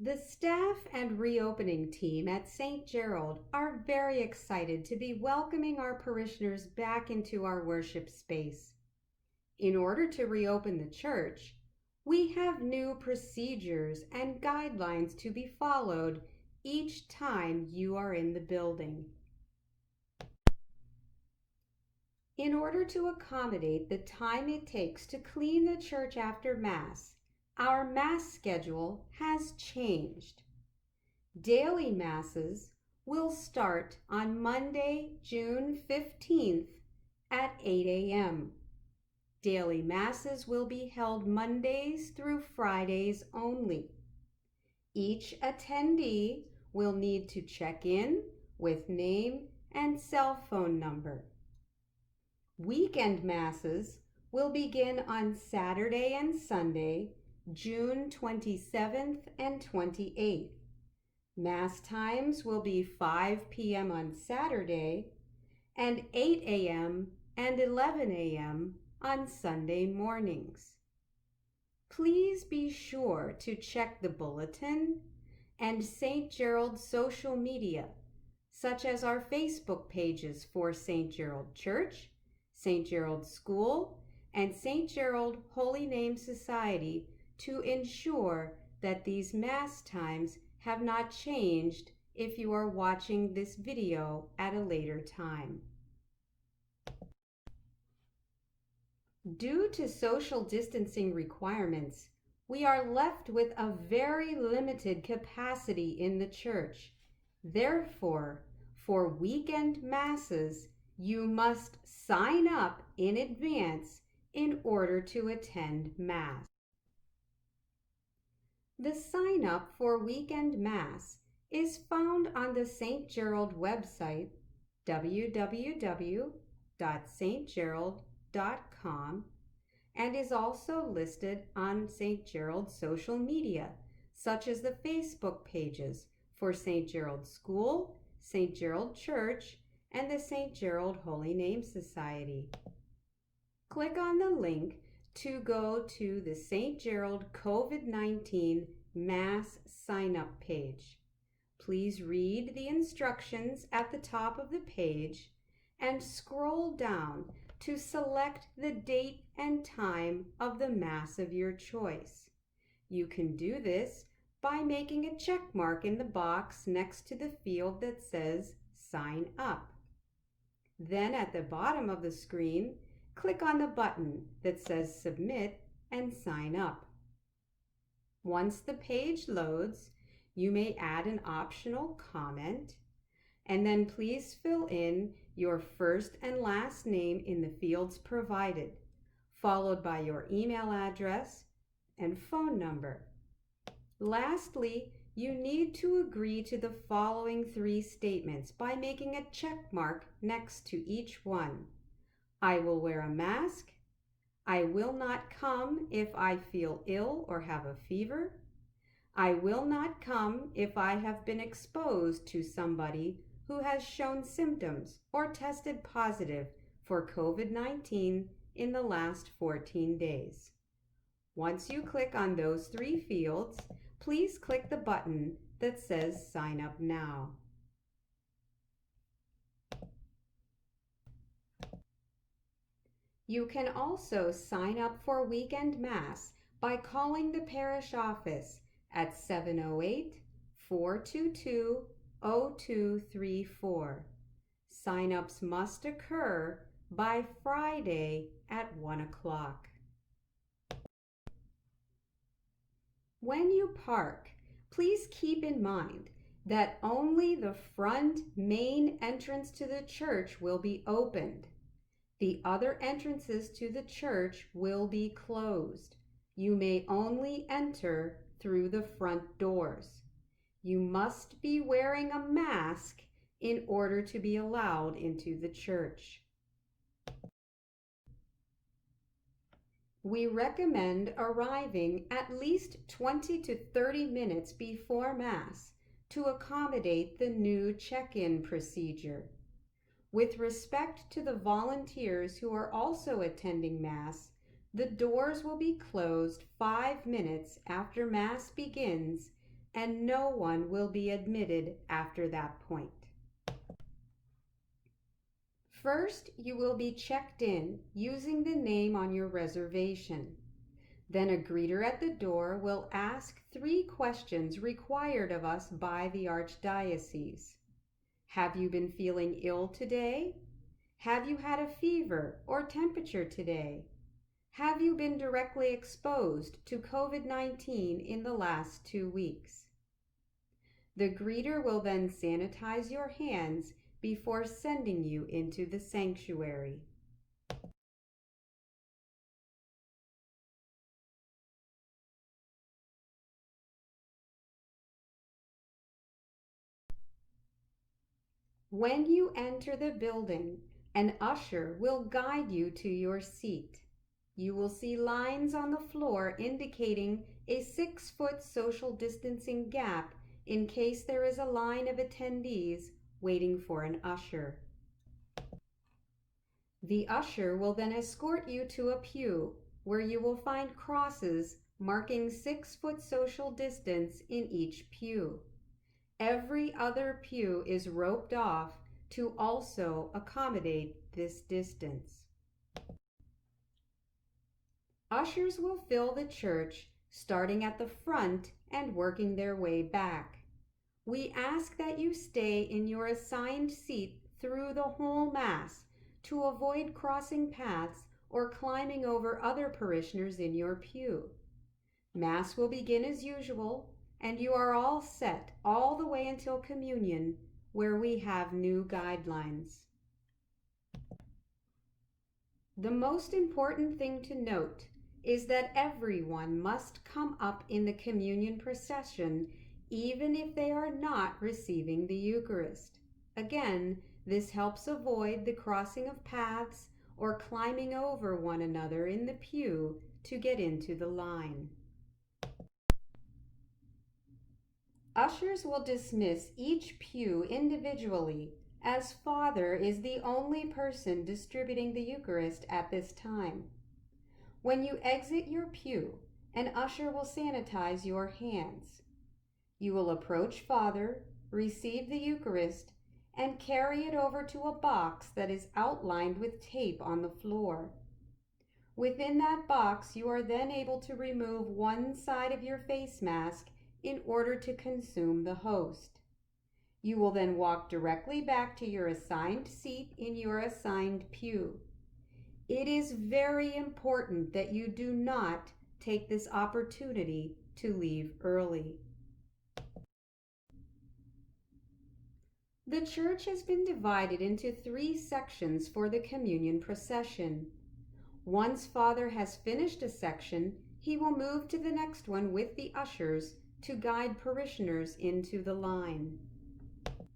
The staff and reopening team at St. Gerald are very excited to be welcoming our parishioners back into our worship space. In order to reopen the church, we have new procedures and guidelines to be followed each time you are in the building. In order to accommodate the time it takes to clean the church after Mass, our Mass schedule has changed. Daily Masses will start on Monday, June 15th at 8 a.m. Daily Masses will be held Mondays through Fridays only. Each attendee will need to check in with name and cell phone number. Weekend Masses will begin on Saturday and Sunday, June 27th and 28th. Mass times will be 5 p.m. on Saturday and 8 a.m. and 11 a.m. on Sunday mornings. Please be sure to check the bulletin and St. Gerald's social media, such as our Facebook pages for St. Gerald Church, St. Gerald School, and St. Gerald Holy Name Society to ensure that these Mass times have not changed if you are watching this video at a later time. Due to social distancing requirements, we are left with a very limited capacity in the church. Therefore, for weekend Masses, you must sign up in advance in order to attend Mass. The sign up for weekend Mass is found on the St. Gerald website, www.stgerald.com, and is also listed on St. Gerald's social media, such as the Facebook pages for St. Gerald School, St. Gerald Church, and the St. Gerald Holy Name Society. Click on the link to go to the St. Gerald COVID-19 Mass sign-up page. Please read the instructions at the top of the page and scroll down to select the date and time of the Mass of your choice. You can do this by making a check mark in the box next to the field that says Sign Up. Then at the bottom of the screen, click on the button that says Submit and Sign Up. Once the page loads, you may add an optional comment, and then please fill in your first and last name in the fields provided, followed by your email address and phone number. Lastly, you need to agree to the following 3 statements by making a check mark next to each one. I will wear a mask. I will not come if I feel ill or have a fever. I will not come if I have been exposed to somebody who has shown symptoms or tested positive for COVID-19 in the last 14 days. Once you click on those 3 fields, please click the button that says Sign Up Now. You can also sign up for weekend Mass by calling the parish office at 708-422-0234. Sign-ups must occur by Friday at 1 o'clock. When you park, please keep in mind that only the front main entrance to the church will be opened. The other entrances to the church will be closed. You may only enter through the front doors. You must be wearing a mask in order to be allowed into the church. We recommend arriving at least 20 to 30 minutes before Mass to accommodate the new check-in procedure. With respect to the volunteers who are also attending Mass, the doors will be closed 5 minutes after Mass begins and no one will be admitted after that point. First, you will be checked in using the name on your reservation. Then a greeter at the door will ask 3 questions required of us by the Archdiocese. Have you been feeling ill today? Have you had a fever or temperature today? Have you been directly exposed to COVID-19 in the last 2 weeks? The greeter will then sanitize your hands before sending you into the sanctuary. When you enter the building, an usher will guide you to your seat. You will see lines on the floor indicating a 6-foot social distancing gap in case there is a line of attendees waiting for an usher. The usher will then escort you to a pew where you will find crosses marking 6-foot social distance in each pew. Every other pew is roped off to also accommodate this distance. Ushers will fill the church starting at the front and working their way back. We ask that you stay in your assigned seat through the whole Mass to avoid crossing paths or climbing over other parishioners in your pew. Mass will begin as usual, and you are all set all the way until communion, where we have new guidelines. The most important thing to note is that everyone must come up in the communion procession even if they are not receiving the Eucharist. Again, this helps avoid the crossing of paths or climbing over one another in the pew to get into the line. Ushers will dismiss each pew individually, as Father is the only person distributing the Eucharist at this time. When you exit your pew, an usher will sanitize your hands. You will approach Father, receive the Eucharist, and carry it over to a box that is outlined with tape on the floor. Within that box, you are then able to remove one side of your face mask in order to consume the host. You will then walk directly back to your assigned seat in your assigned pew. It is very important that you do not take this opportunity to leave early. The church has been divided into 3 sections for the communion procession. Once Father has finished a section, he will move to the next one with the ushers to guide parishioners into the line.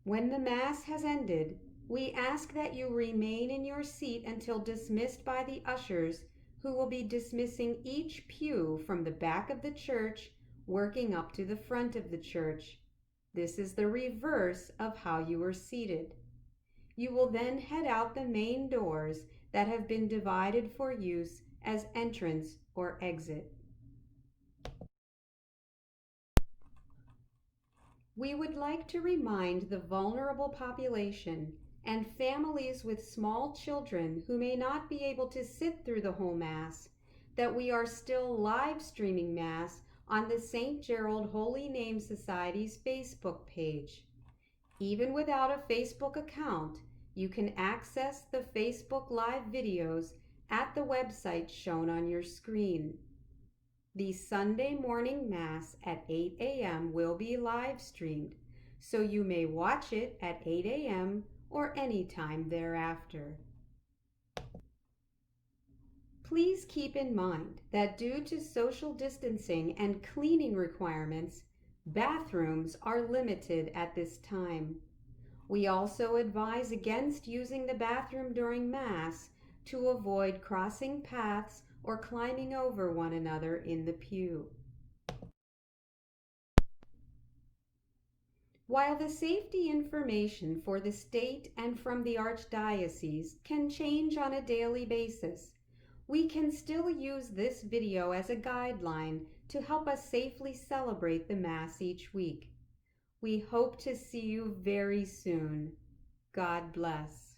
When the Mass has ended, we ask that you remain in your seat until dismissed by the ushers, who will be dismissing each pew from the back of the church, working up to the front of the church. This is the reverse of how you were seated. You will then head out the main doors that have been divided for use as entrance or exit. We would like to remind the vulnerable population and families with small children who may not be able to sit through the whole Mass that we are still live streaming Mass on the St. Gerald Holy Name Society's Facebook page. Even without a Facebook account, you can access the Facebook Live videos at the website shown on your screen. The Sunday morning Mass at 8 a.m. will be live streamed, so you may watch it at 8 a.m. or any time thereafter. Please keep in mind that due to social distancing and cleaning requirements, bathrooms are limited at this time. We also advise against using the bathroom during Mass to avoid crossing paths or climbing over one another in the pew. While the safety information for the state and from the Archdiocese can change on a daily basis, we can still use this video as a guideline to help us safely celebrate the Mass each week. We hope to see you very soon. God bless.